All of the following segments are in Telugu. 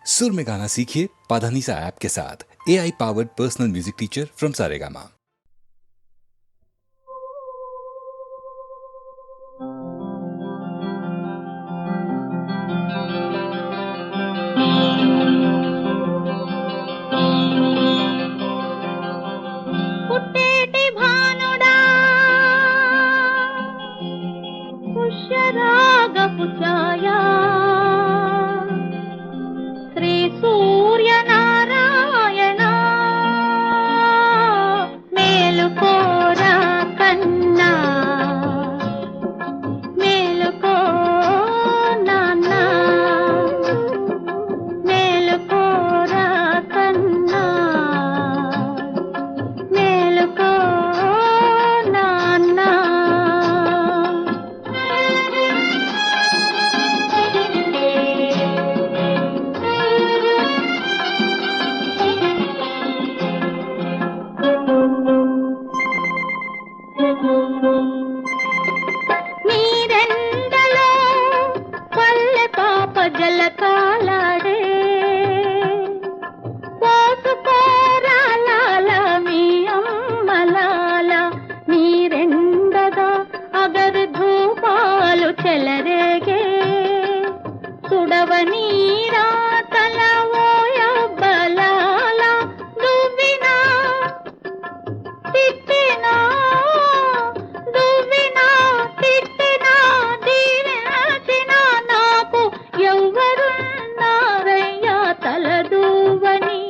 सुर में गाना सीखिए पाधानीसा ऐप के साथ। AI powered personal music teacher from Saregama. పుష్యరాగపుచాయా శ్రీ సూర్యనారాయణ మేలుకోరా కన్నా మేలుకో నాన్న మేలుకోరా కన్నా మేలుకో నాన్న. నీరెండలో పల్లె పాప జలకాలాడే పోసుకోరాలాల మీ అమ్మలాల నీరెండగా అగరు ధూపాలు చెలరేగే సుడవ నీరా తల ఓయబ్బలాల దువ్వినా తిట్టినా దువ్వినా తిట్టినా దీవెనచినా నాకు ఎవ్వరున్నారయ్యా తలదూవని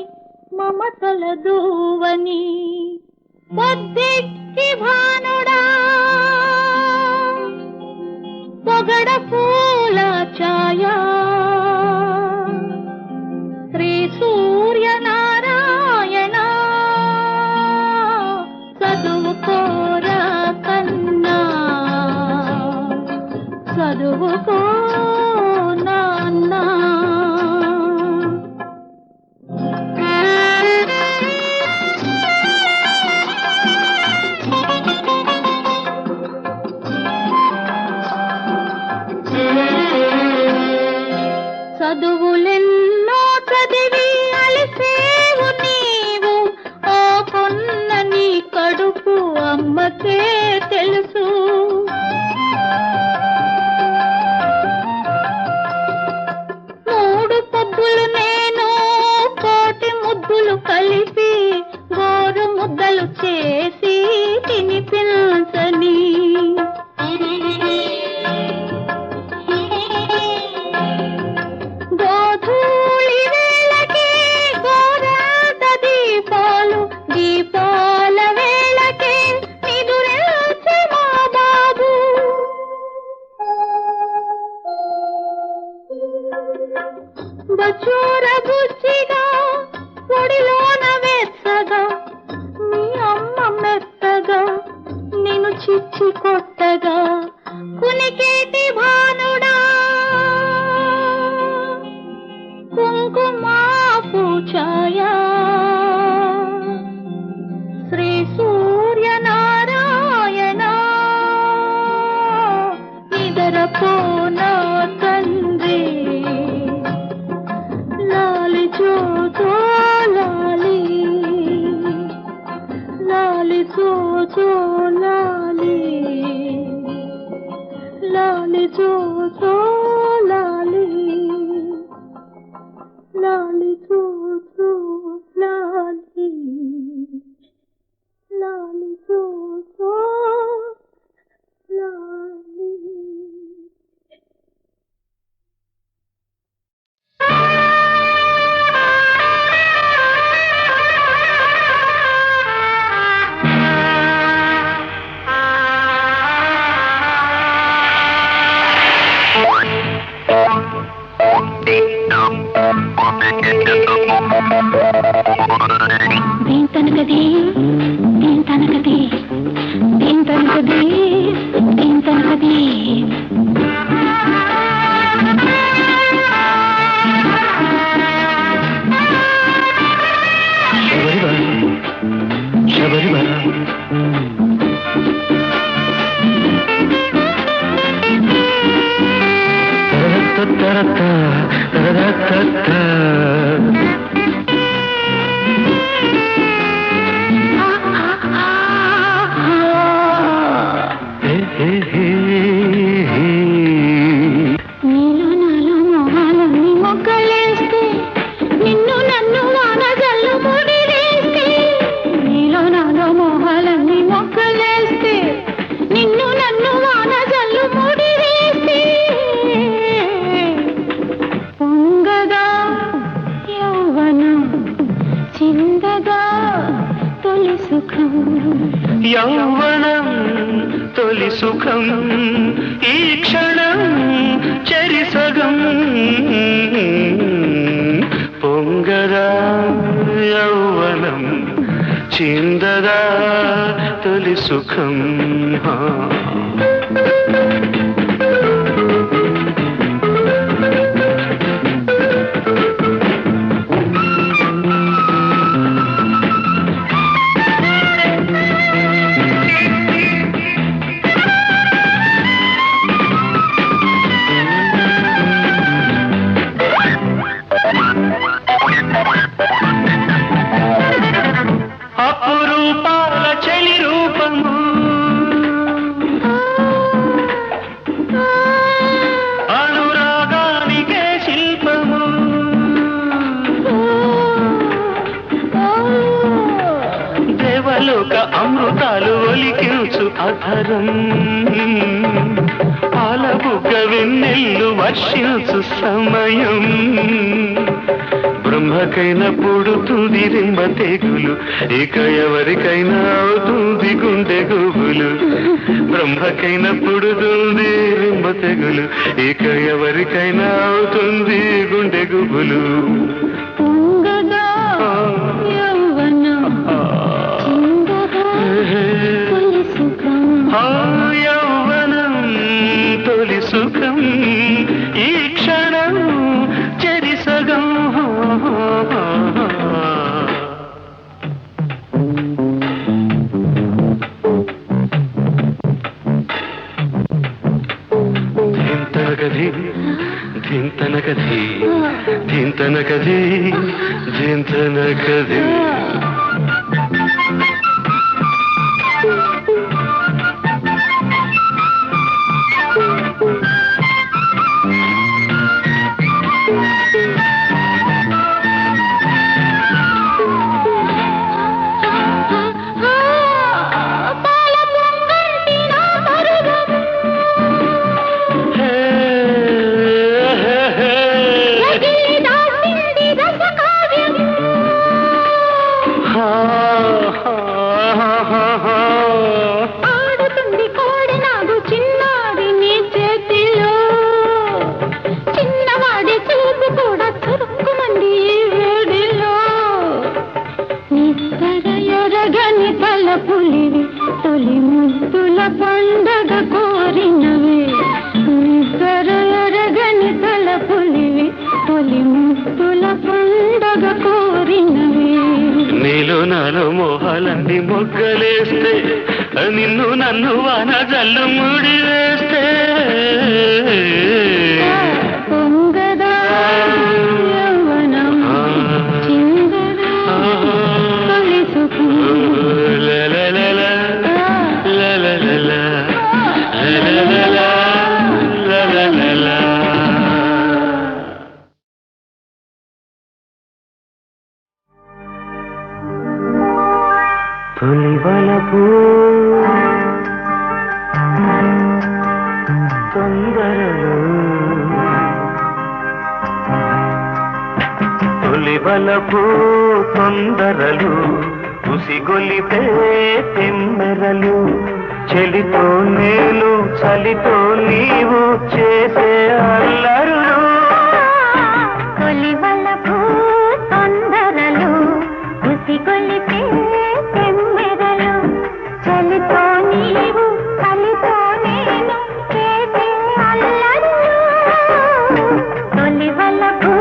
మమతలదూవని. పొద్దెక్కి భానుడా పొగడ పూల ఛాయా శ్రీ సూర్యనారాయణ చదువుకోరా కన్నా చదువుకో నాన్న. చదువులెన్నో చదివి అలిసేవు నీవు ఓ కొన్న నీ కడుపు అమ్మకే తెలుసు. మూడు పొద్దులు నేను కోటి ముద్దులు కలిపి గోరు ముద్దలు చేసి తినిపించని. గోధూళి వేళకి గోరాత దీపాలు దీపాల వేళకి నిదురేల్చే మా బాబు. బచూర బుచ్చిగా పొడిలోన వెచ్చగా మీ అమ్మ మెత్తగా నిన్ను చిచ్చి కొట్టగా కునికేటి భానుడా కుంకుమా పూచాయా శ్రీ సూర్యనారాయణ నిదరపోనా తండ్రి లాలి జోజో లాలి లాలి జోజో లాలి లాలి జోజో లాలి లాలి జోజో లాలి లాలి జోజో లాలి. దీన్ తనకది దీన్ తనకది దీన్ తనకది దీన్ తనకది. శబరిమల తరత తరత తరత పొంగగా తొలి సుఖం యౌవనం తొలి సుఖం ఈ క్షణం చెరిసగం పొంగదా యౌవనం చిందదా తొలి సుఖం అపురూపాల చెలి రూపము అనురాగానికే శిల్పము దేవలోక అమృతాలు ఒలికించు అధరం పాలబుగ్గ వెన్నెల్లు వర్షించు సమయం బ్రహ్మకైనా పుడుతుంది రింబ తెగులు ఇక ఎవరికైనా అవుతుంది గుండె గుబులు బ్రహ్మకైనా పుడుతుంది రింబ తెగులు ఇక ఎవరికైనా అవుతుంది గుండె గుబులు పొంగగా యౌవనం చిందగా తొలి సుఖం యౌవనం తొలి సుఖం ఈ క్షణం చెరిసగం ధింతనకధి ధింతనకధి ధింతనకధి ధింతనకధి ఆడుతుంది కోడి నాగు చిన్నారి నీ చేతిలో చిన్నవాడి చూపు కూడా చురుక్కుమంది ఈ వేడిలో నిద్ర ఎరగని తలపులివి తొలి ముద్దుల పండగ కోరినవి నిద్ర ఎరగని తలపులివి తొలి ముద్దుల పండగ కోరినవి నీలో నాలో మోహాలన్నీ మొగ్గలేస్తే నిన్ను నన్ను వాన జల్లు ముడి వేస్తే పొంగదా యౌవనం చిందదా తొలి సుఖం లలలల లలలల లలలల లలలల తొలి వలపు తొందరలు తొలి వలపు తొందరలు ఉసిగొలిపే తెమ్మెరలు చెలితో నేను చలితో నీవు చేసే అల్లరులు కొలివలపు తొందరలు ఉసిగొలిపే తెమ్మెరలు చలితో నీవు చలితో నేను చేసే అల్లరులు కొలివలపు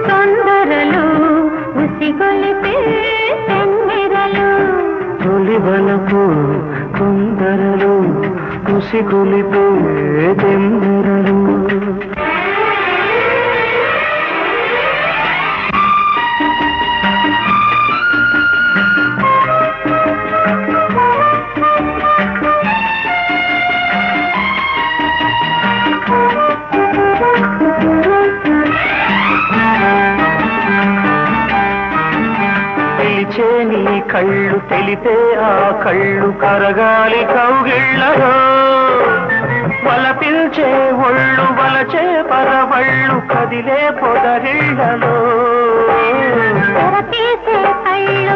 తొందరలు ఉసిగొలిపే తెమ్మెరలు తొలి వలపు తొందరలు ఉసిగొలిపే తెమ్మెరలు పిలిచే నీ కళ్ళు తెలితే ఆ కళ్ళు కరగాలి కౌగిళ్ళలో వలపిల్చే ఒళ్ళు వలచే పరవళ్ళు కదిలే పొదరిళ్ళలో తెరపీసే కళ్ళు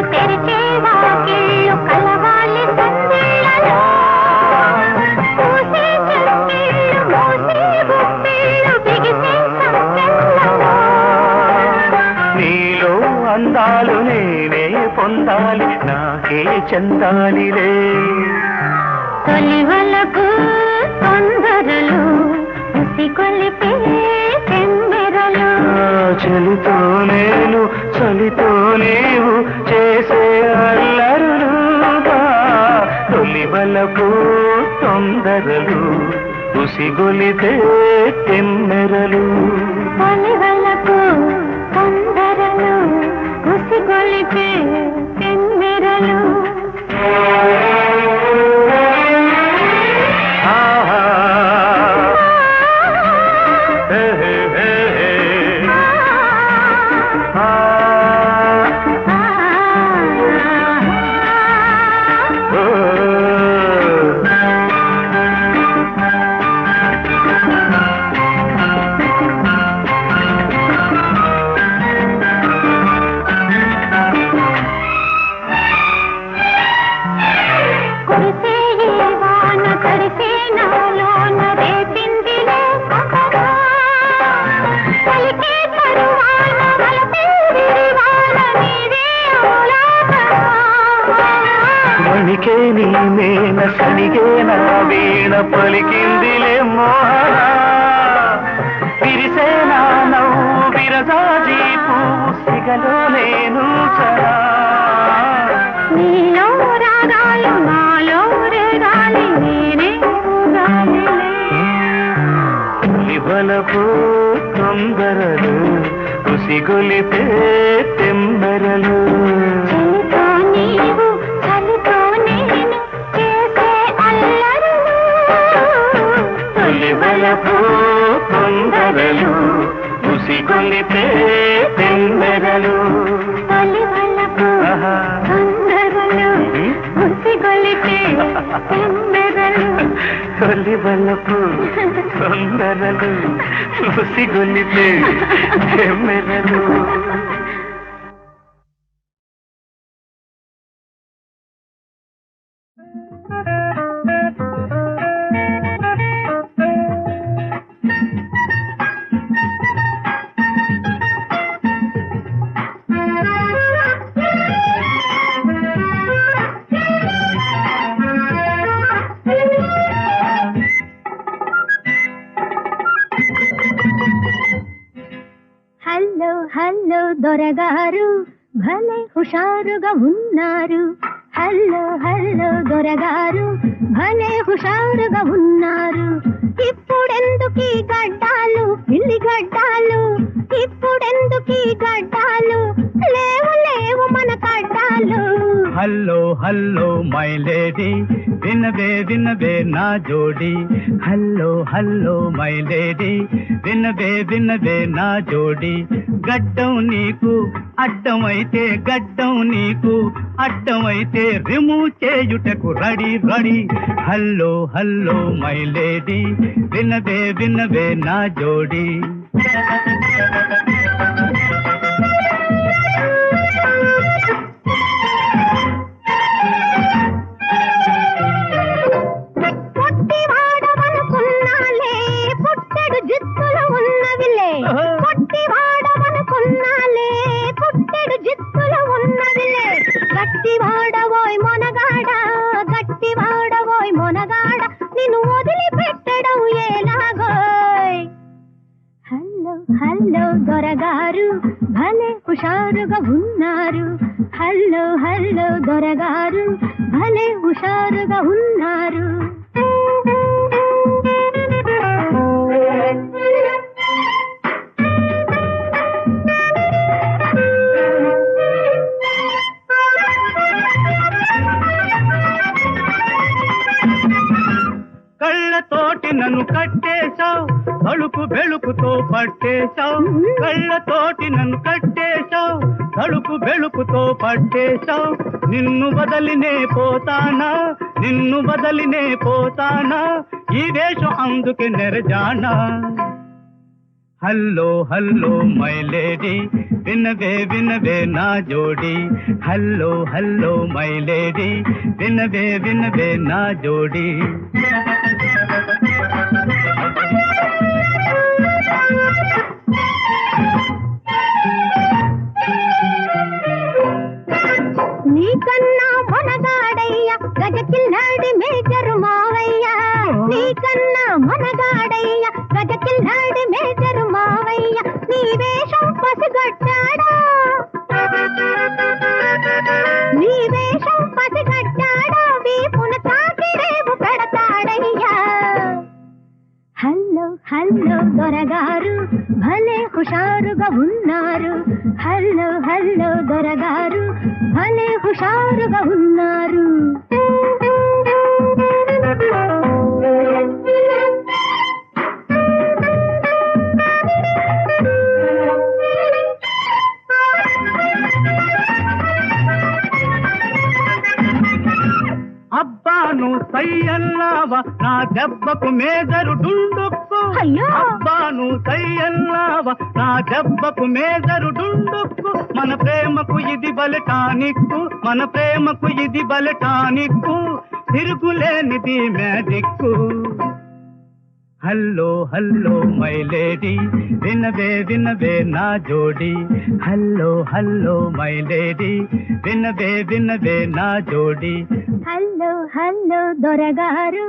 అందాలు నేనే పొందాలి నాకే చెందాలిలే తొలి వలకు తొందరలు ఉసిగొలిపే తెమ్మెరలు చలితో నేను చలితో నీవు చేసే అల్లరులుగా తొలి వలకు తొందరలు ఉసిగొలిపే తెమ్మెరలు తొలి వలకు తొందరలు ఉసిగొలిపే తెమ్మెరలు మణికే నీ మేన సనిగే నా వీణ పలికిందిలే మోహన విరిసే నా నవ్వు విరజాజీ పువ్వు సిగలో నేను సరా నీలో రాగాలు నాలో రేగాలి నేనే లివలపు తొందరలు ఉసిగొలిపే తెంబరలు చలితో నీవు చలితో నేను చేసే అల్లరులు లివలపు తొందరలు ఉసిగొలిపే తెంబరలు తొలి వలకు తొందరలు ఉసిగొలిపే తెమ్మెరలు తొలి వలపు తొందరలు ఉసిగొలిపే తెమ్మెరలు హలో హలో దొరగారు భలే హుషారుగా ఉన్నారు హలో హలో దొరగారు భలే హుషారుగా ఉన్నారు ఇప్పుడెందుకీ గడ్డాలు పిల్లి గడ్డాలు ఇప్పుడెందుకీ గడ్డాలు లేవు లేవు మన కడ్డాలు హల్లో హల్లో మై లేడీ వినవే వినవే నా జోడి హల్లో హల్లో మై లేడీ వినవే వినవే నా జోడి గడ్డం నీకు అడ్డమైతే గడ్డం నీకు అడ్డమైతే రిమూవ్ చేయుటకు ready ready hello hello my lady వినవే వినవే నా జోడి గట్టివాడవోయ్ మొనగాడా గట్టివాడవోయ్ మొనగాడా నిన్ను వదిలిపెట్టడం ఎలాగోయ్ హల్లో హల్లో దొరగారు భలే హుషారుగా ఉన్నారు హల్లో హల్లో దొరగారు భలే హుషారుగా ఉన్నారు కళ్ళతోటి నన్ను కట్టేశావు తలుపు బెళుకుతో పట్టేశావు కళ్ళతోటి నన్ను కట్టేశావు తలుపు బెళుకుతో పట్టేశావు నిన్ను వదలినే పోతానా నిన్ను వదలినే పోతానా ఈ వేషం అందుకే నెరజానా హల్లో హల్లో మై లేడీ వినవే వినవే నా జోడి హల్లో హల్లో మై లేడీ వినవే వినవే నా జోడి ఈ వేషం పసిగడ్డాడా వీపున తాకిరేవు పెడతాడయ్యా. హల్లో హల్లో దొరగారు భలే హుషారుగా ఉన్నారు. హల్లో హల్లో దొరగారు భలే హుషారుగా ఉన్నారు. అబ్బాను సయ్యన్నావా నా దెబ్బకు మేజరు డుండుక్కు. అయ్యో! అబ్బాను సయ్యన్నావా నా దెబ్బకు మేజరు డుండుక్కు. మన ప్రేమకు ఇది బలటానిక్కు, మన ప్రేమకు ఇది బలటానిక్కు. తిరుగులేనిది magic. Hello hello my lady వినవే వినవే నా జోడి. హల్లో హల్లో మై లేడీ వినవే వినవే నా జోడి. హల్లో హల్లో దొరగారు.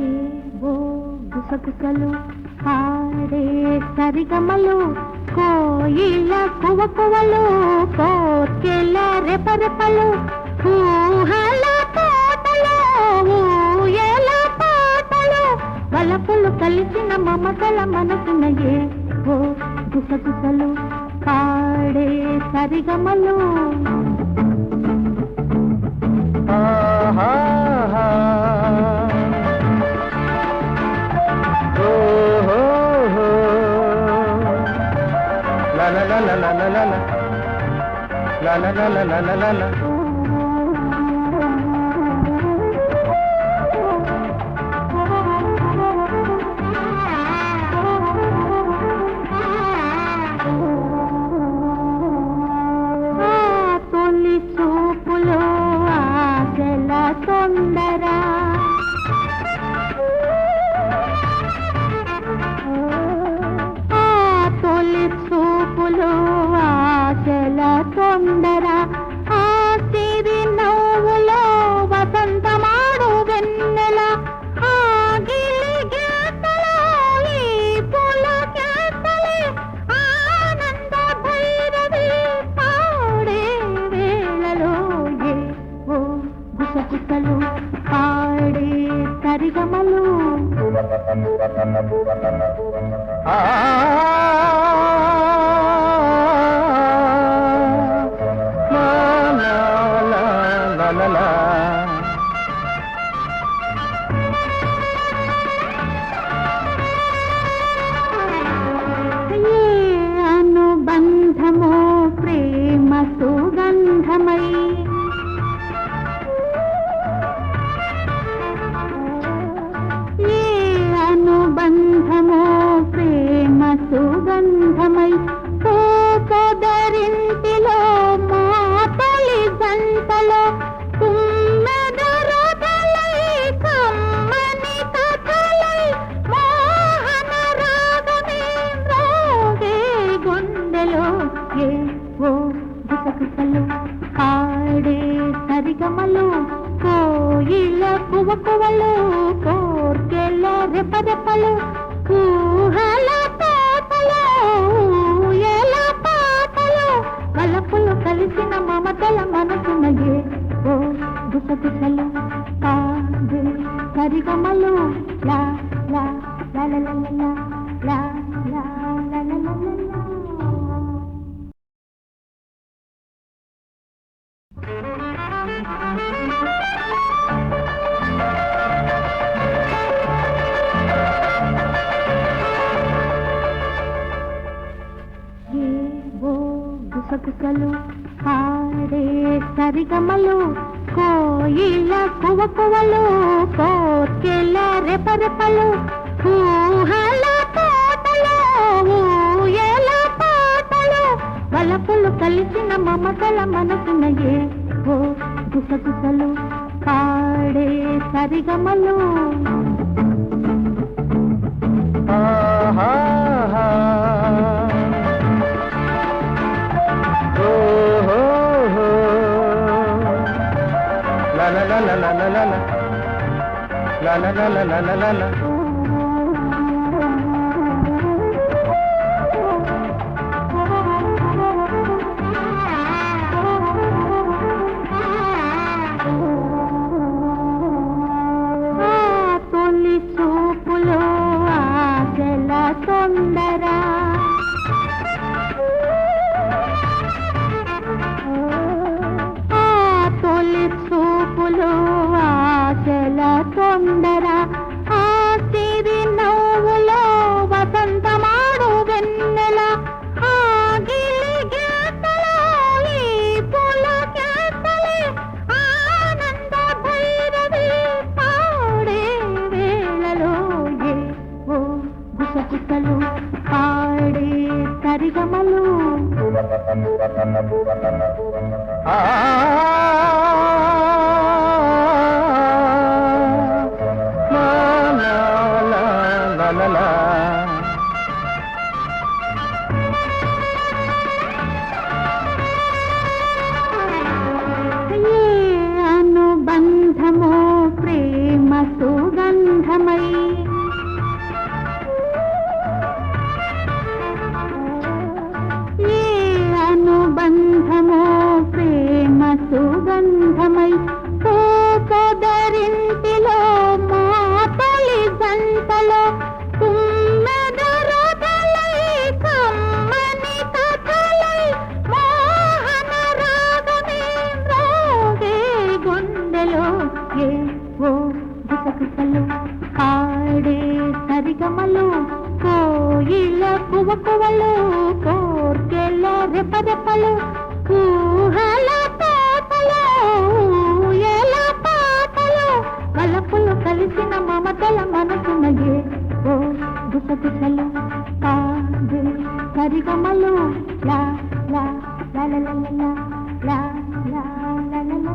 ఏవో గుసగుసలు ఆడే సరిగమలు కోయిల కువకువలు కోర్కెల రెపరెపలు ఊహల పాటలు ఊయల పాటలు వలపులు కలిసిన మమతల మనసున ఏవో గుసగుసలు ఆడే సరిగమలు. తొలి చూపులో ఆశల తొందర తొలి చూపులో ఆశల తొందర ఆ సిరి నవ్వులో వసంతమాడు వెన్నెల ఆ గిలి గీతలో ఈ పూల గీతలే ఆనంద భైరవి పాడే వేళలో ఏవో గుసగుసలు పాడే సరిగమలు. అనుబంధమో ప్రేమ సుగంధమై అనుబంధమో ప్రేమ సుగంధమై సోదరింటిలో మా తల్లి జంటలో తుమ్మెదరొదలై కమ్మని కథలై మోహన రాగమే మ్రోగే గుండెలో ఏవో గుసగుసలు ఆడే సరిగమలు కోయిల కువకువలు కోర్కెల రెపరెపలు ఊహల పాటలు ఊయల పాటలు వలపులు కలిసిన మమతల మనసున ఏవో గుసగుసలు ఆడే సరిగమలు. లా లా లా లా లా లా లా లా లా లా లా లా. ఏవో గుసగుసలు ఆడే సరిగమలు కోయిల కువకువలు కోర్కెల రెపరెపలు ఊహల పాటలు ఊయల పాటలు వలపులు కలిసిన మమతల మనసున ఏవో గుసగుసలు పాడే సరిగమలు. la la la la la la la la la la la la la la. తొలి చూపులో ఆశల తొందర తొలి చూపులో ఆశల తొందర ఆ సిరి నవ్వులో వసంతమాడు వెన్నెల ఆ గిలి గీతలో ఈ పూల కేతలే ఆనంద భైరవి పాడే వేళలో ఓ గుసగుసలు పాడే సరిగమలు అనుబంధమో ప్రేమ సుగంధమై ఏ అనుబంధమో ప్రేమ సుగంధమై సోదరింటిలో మా తల్లి జంటలో తుమ్మెదరొదలై కమ్మని కథలై మోహన రాగమే మ్రోగే గుండెలో ఏ ఓ గుసగుసలు పాడే సరిగమలు కోయిల పువ్వులు కోర్కెల రెపరెపలు ఊహల పాటలు ఊయల పాటలు వలపులు కలిసిన మమతల మనసున ఏ ఓ గుసగుసలు పాడే సరిగమలు లా లా లా లా లా లా లా లా లా లా లా లా.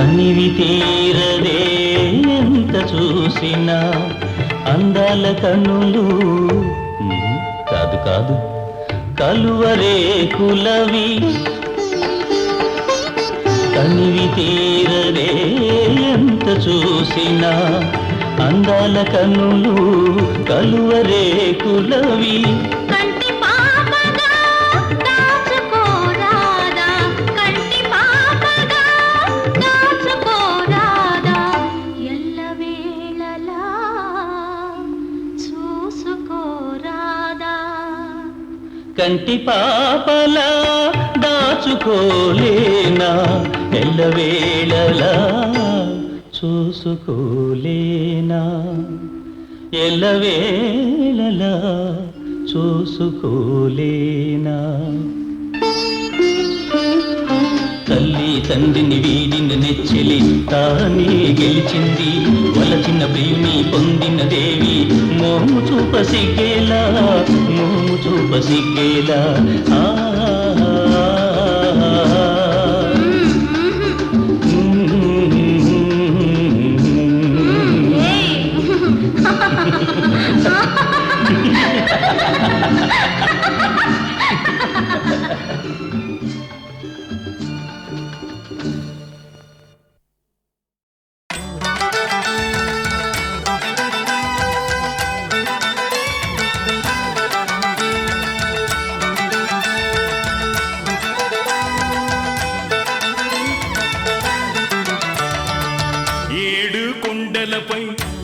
తనివి తీరదే ఎంత చూసినా అందాల కన్నులు కాదు కాదు కలువరేకులవి. తనివి తీరదే ఎంత చూసినా అందాల కన్నులు కలువరేకులవి. కంటి పాపగా దాచుకోరాదా, కంటి పాపగా దాచుకోరాదా, ఎల్లవేళలా చూసుకోరాదా. కంటి పాపలా దాచుకోలేనా ఎల్లవేళలా చూసుకోలేనా, ఎల్లవేళలా చూసుకోలేనా. తల్లి తండ్రిని వీడిన నెచ్చెలి తానే గెలిచింది, వలచిన ప్రియుని పొందిన దేవి మోము చూప సిగ్గేలా, మోము చూప సిగ్గేలా.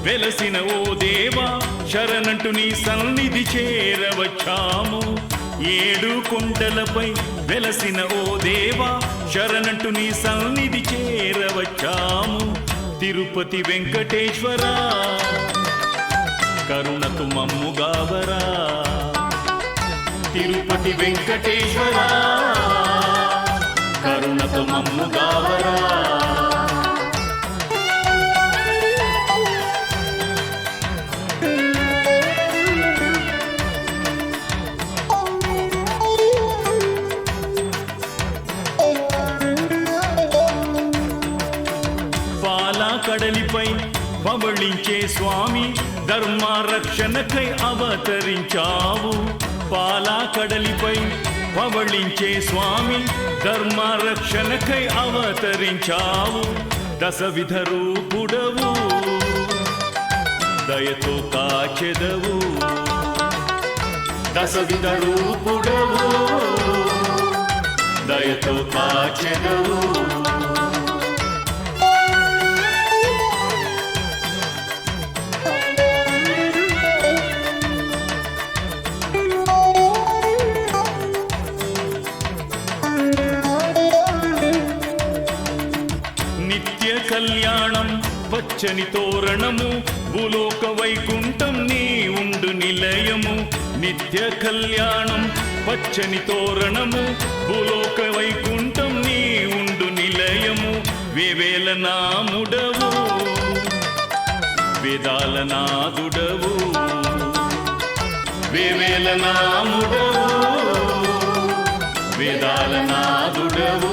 వెలసిన ఓ దేవా శరణంటూ నీ సన్నిధి చేరవచ్చాము. 7 కొండలపై వెలసిన ఓ దేవా శరణంటూ నీ సన్నిధి చేరవచ్చాము. తిరుపతి వెంకటేశ్వర కరుణకు మమ్ముగావరా, తిరుపతి వెంకటేశ్వర కరుణకు మమ్ముగావరా. కడలిపై పవళించే స్వామి ధర్మరక్షణకై అవతరించావు. పాలా కడలిపై పవళించే స్వామి ధర్మరక్షణకై అవతరించావు. దశవిధ రూపుడవు దయతో కాచెదవు, దశవిధ రూపుడవు దయతో కాచెదవు. కళ్యాణం పచ్చని తోరణము భూలోక వైకుంఠం నీ ఉండు నిలయము. నిత్య కళ్యాణం పచ్చని తోరణము భూలోక వైకుంఠం నీ ఉండు నిలయము. వేవేల నాముడవు వేదాల నాదుడవు, వేవేల నాముడవు వేదాల నాదుడవు.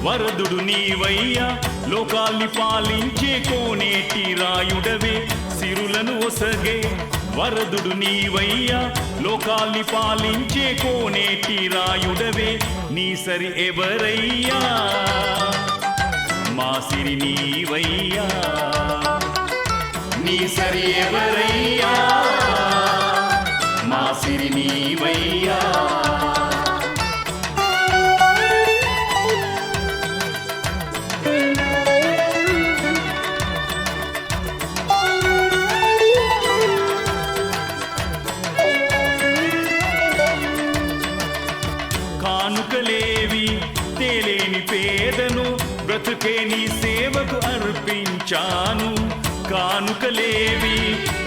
వరదుడు నీవయ్యా లోకాల్ని పాలించే కోనేటి రాయుడవే. సిరులను ఒసగే వరదుడు నీవయ్యా లోకాల్ని పాలించే కోనేటి రాయుడవే. నీ సరి ఎవరయ్యా మా సిరి నీవయ్యా, నీ సరి ఎవరయ్యా మా సిరి నీవయ్యా. కానుకలేవి తేలేని పేదను బ్రతుకే నీ సేవకు అర్పించాను. కానుకలేవి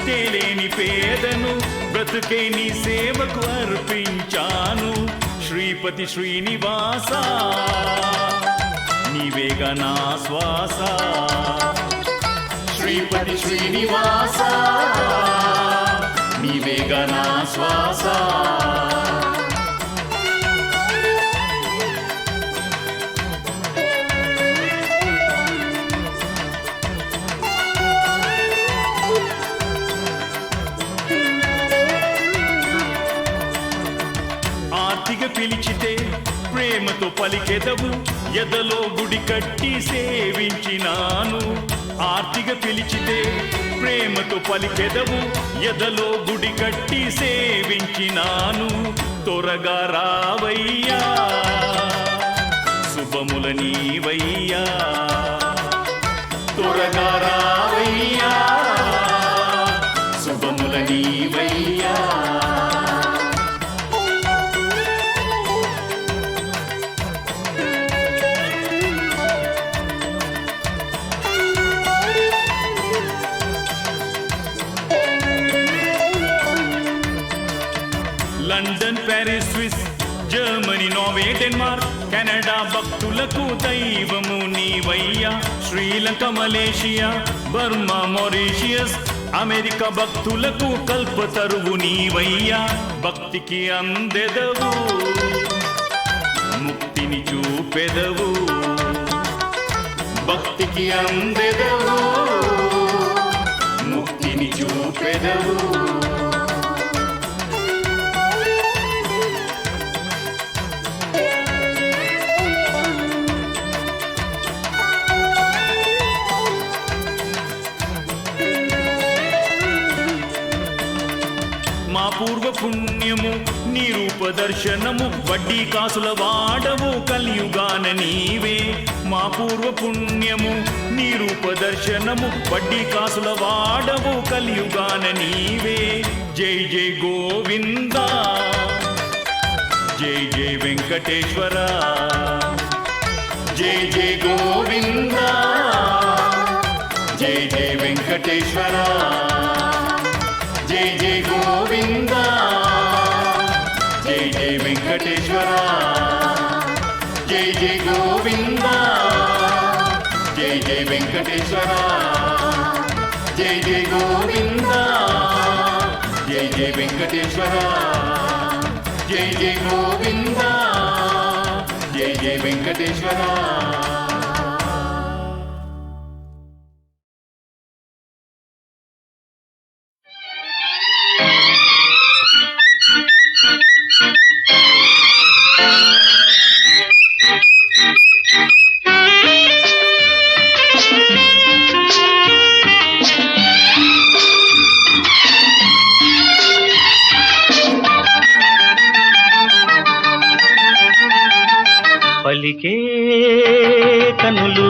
తేలేని పేదను బ్రతుకే నీ సేవకు అర్పించాను. శ్రీపతి శ్రీనివాస నీవేగా నా శ్వాస శ్రీపతి శ్రీనివాస నీవేగా నా శ్వాస పిలిచితే ప్రేమతో పలికెదవు ఎదలో గుడి కట్టి సేవించినాను ఆర్తిగా పిలిచితే ప్రేమతో పలికెదవు ఎదలో గుడి కట్టి సేవించినాను త్వరగా రావయ్యా శుభముల నీవయ్యా త్వరగా రావయ్యా శుభముల నీవయ్యా London Paris Swiss Germany Norway Denmark Canada భక్తులకు దైవము నీవయ్యా Sri Lanka Malaysia Burma Mauritius America భక్తులకు కల్పతరువు నీవయ్యా భక్తికి అందెదవు ముక్తిని చూపెదవు భక్తికి అందెదవు ముక్తిని చూపెదవు మా పూర్వ పుణ్యము నీ రూప దర్శనము వడ్డీ కాసుల వాడవు కలియుగాన నీవే మా పూర్వ పుణ్యము నీ రూప దర్శనము వడ్డీ కాసుల వాడవు కలియుగాన నీవే జై జై గోవింద జై జై వెంకటేశ్వర జై జై గోవింద జై జై వెంకటేశ్వర జై జై గోవింద జై జై వెంకటేశ్వర జై జై గోవింద జై జై వెంకటేశ్వర జై జై గోవింద జై జై వెంకటేశ్వర జై జై గోవింద జై జై వెంకటేశ్వర పలికే కనులు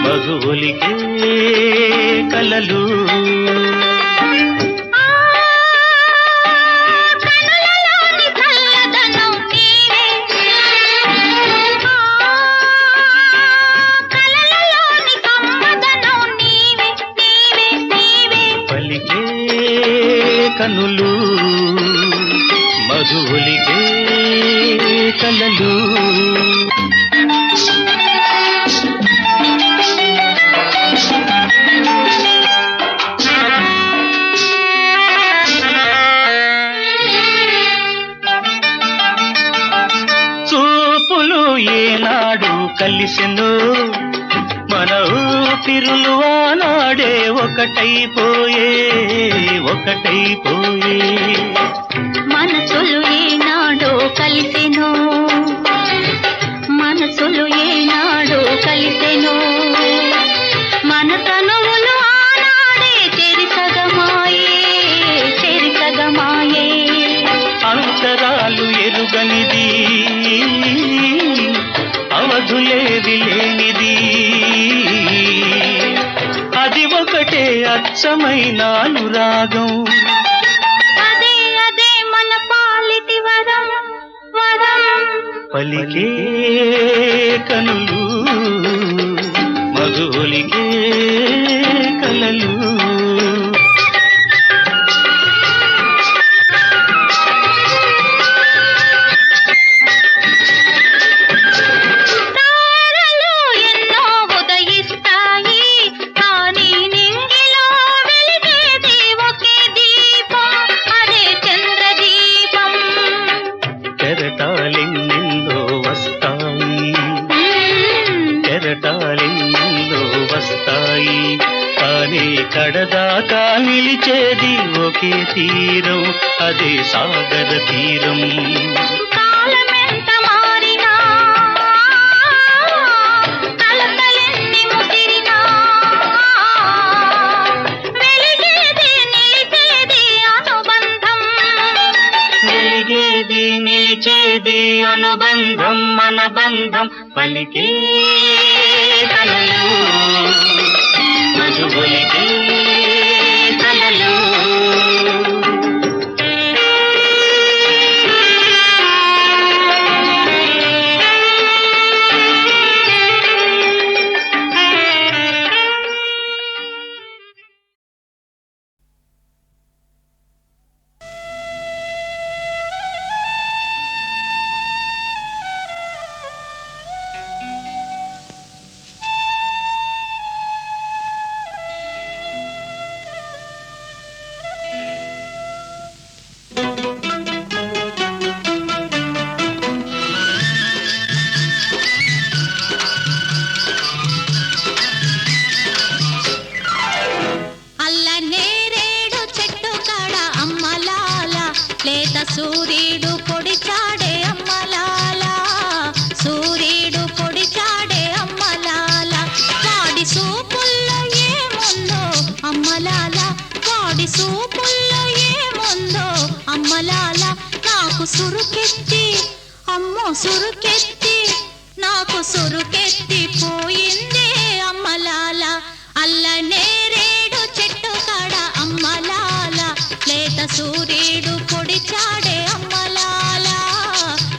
మధులికే కలలు పలికే కనులు మధులికే కలలు చూపులు ఏనాడు కలిసెను మన ఊపిరులు ఆనాడే ఒకటైపోయే మనసులు ఏనాడో కలిసెను మనసులు ఏనాడో కలిసెను మన తనువులు ఆనాడే చెరిసగమాయే అంతరాలు ఎరుగనిది అవధులేవి లేనిది అది ఒకటే అచ్చమైన అనురాగం అదే మన పాలిటి వరం పలికే కనులు మధులికే కలలు కెరటాలెన్నెన్నో వస్తాయి కెరటాలెన్నెన్నో వస్తాయి కానీ కడదాకా నిలిచేది ఒకే తీరం అదే సాగర తీరం కాలమెంత మారినా కలతలెన్ని ముసిరినా వెలిగేది నిలిచేది అనుబంధం వెలిగేది నిలిచేది అనుబంధం మన బంధం పలికే కలలు మధుబలికే కలలు సూర్యుడు పొడిచాడే అమ్మలాల సూర్యుడు పొడిచాడే అమ్మలాల వాడి సూపుల్లో ఏముందో అమ్మలాల వాడి సూపుల్లో ఏముందో అమ్మలాల నాకు సురుకెత్తి అమ్మో సురుకెత్తి నాకు సురుకెత్తి పోయిందే అమ్మలాల అల్ల నేరేడు చెట్టు కాడ అమ్మలాల లేత సూర్యుడు పొడిచాడే అమ్మలాల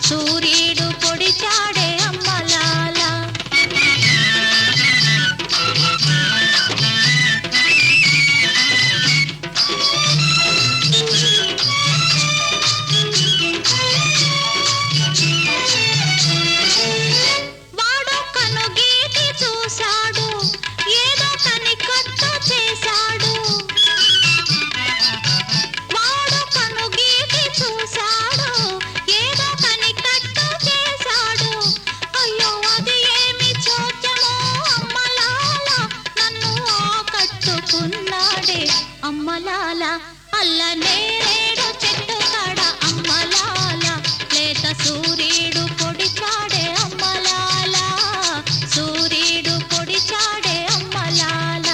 సూర్యుడు పొడిచాడే అమ్మలాల వాడు కనుగీటి చూశాడు ఏదో కనికట్టు చేశాడు వాడు కనుగీటి చూశాడు ఏదో కనికట్టు చేశాడు అయ్యో అది ఏమి చోద్యమో అమ్మలాల నన్ను ఆకట్టుకున్నాడే అమ్మలాల అల్ల నేరేడు చెట్టు కాడ అమ్మలాల లేత సూర్యుడు పొడిచాడే అమ్మలాల సూర్యుడు పొడిచాడే అమ్మలాల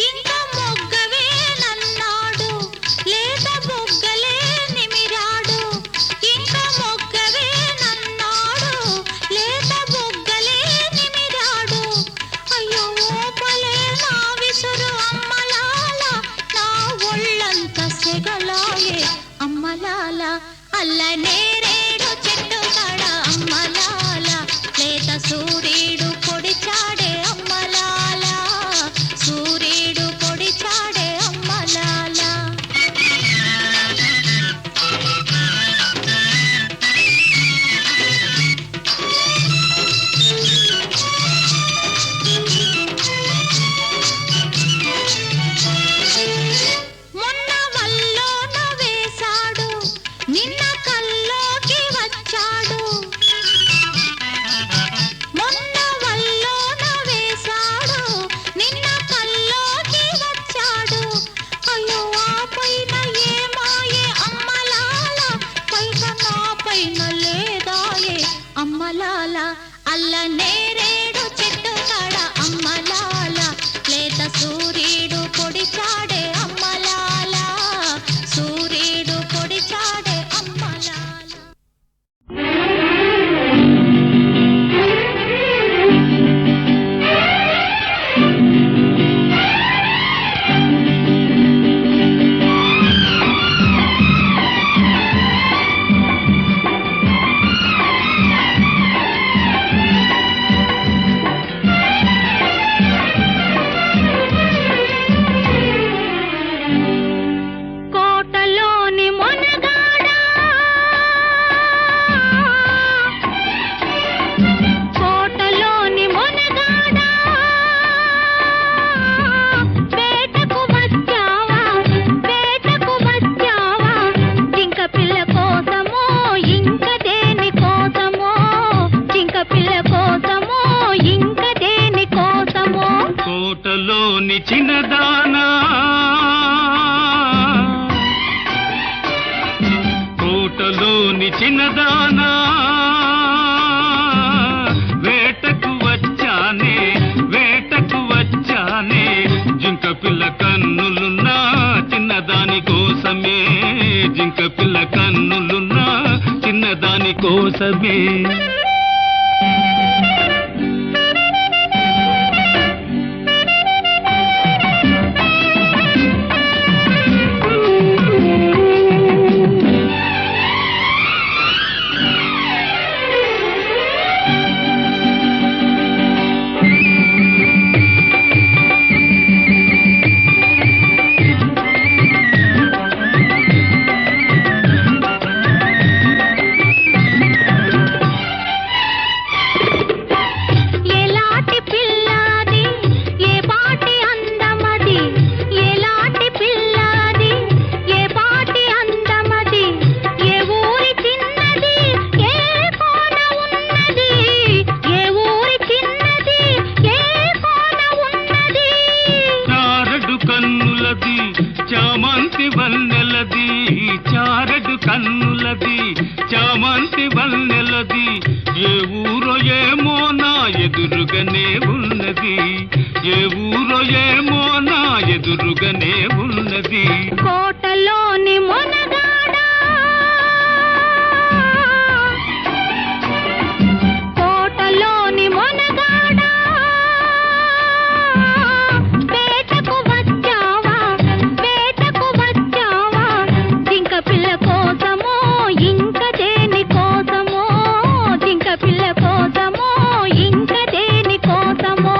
ఇంక మొగ్గవే నన్నాడు లేత బొగ్గలే నిమిరాడు ఇంక మొగ్గవే నన్నాడు లేత బొగ్గలే నిమిరాడు అయ్యో ఓపలే నా విసురు అమ్మలాల నా ఒళ్ళంత సెగలాయే అమ్మలాల అల్ల నేరేడు చెట్టు కాడ అమ్మలాల లేత సూర్యుడు పొడిచాడే అమ్మలాల సూర్యుడు పొడిచాడే అమ్మలాల మొన్న వల్లోన వేశాడు నిన్న కల్లోకి వచ్చాడు మొన్న వల్లోన వేశాడు నిన్న కల్లోకి వచ్చాడు అయ్యో ఆ పైన ఏమాయే అమ్మలాల పైన నా పైన లేదాయే అమ్మలాల అల్ల నేరేడు చెట్టు కాడ అమ్మలాల లేత సూర్యుడు పొడిచాడే అమ్మలాల సూర్యుడు పొడిచాడే అమ్మలాల చిన్నదానా కోటలోని చిన్నదానా వేటకు వచ్చానే జింక పిల్ల కన్నులున్నా చిన్నదాని కోసమే జింక పిల్ల కన్నులున్నా చిన్నదాని కోసమే చారడు కన్నులది చామంతి వన్నెలది ఏ ఊరో ఏమో నా ఎదురుగానే ఉన్నది ఏ ఊరో ఏమో నా ఎదురుగానే ఉన్నది కోటలోని మొనగాడా కోటలోని మొనగాడా వేటకు వచ్చావా జింక పిల్ల కోసమో ఇంక దేని కోసమో జింక పిల్ల కోసమో ఇంక దేని కోసమో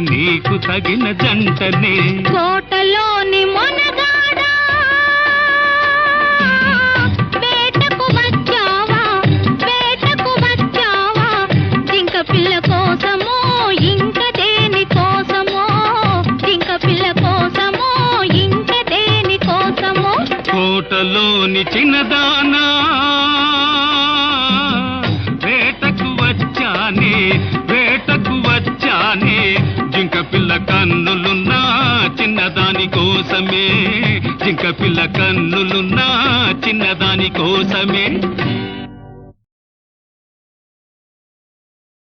నీకు తగిన జంటనే కోటలోని మొనగాడా వేటకు వచ్చావా జింక పిల్ల కోసమో ఇంక దేని కోసమో జింక పిల్ల కోసమో ఇంక దేని కోసమో కోటలోని చిన్నదానా వేటకు వచ్చానే జింక పిల్ల కన్నులున్నా చిన్నదాని కోసమే జింక పిల్ల కన్నులున్నా చిన్నదాని కోసమే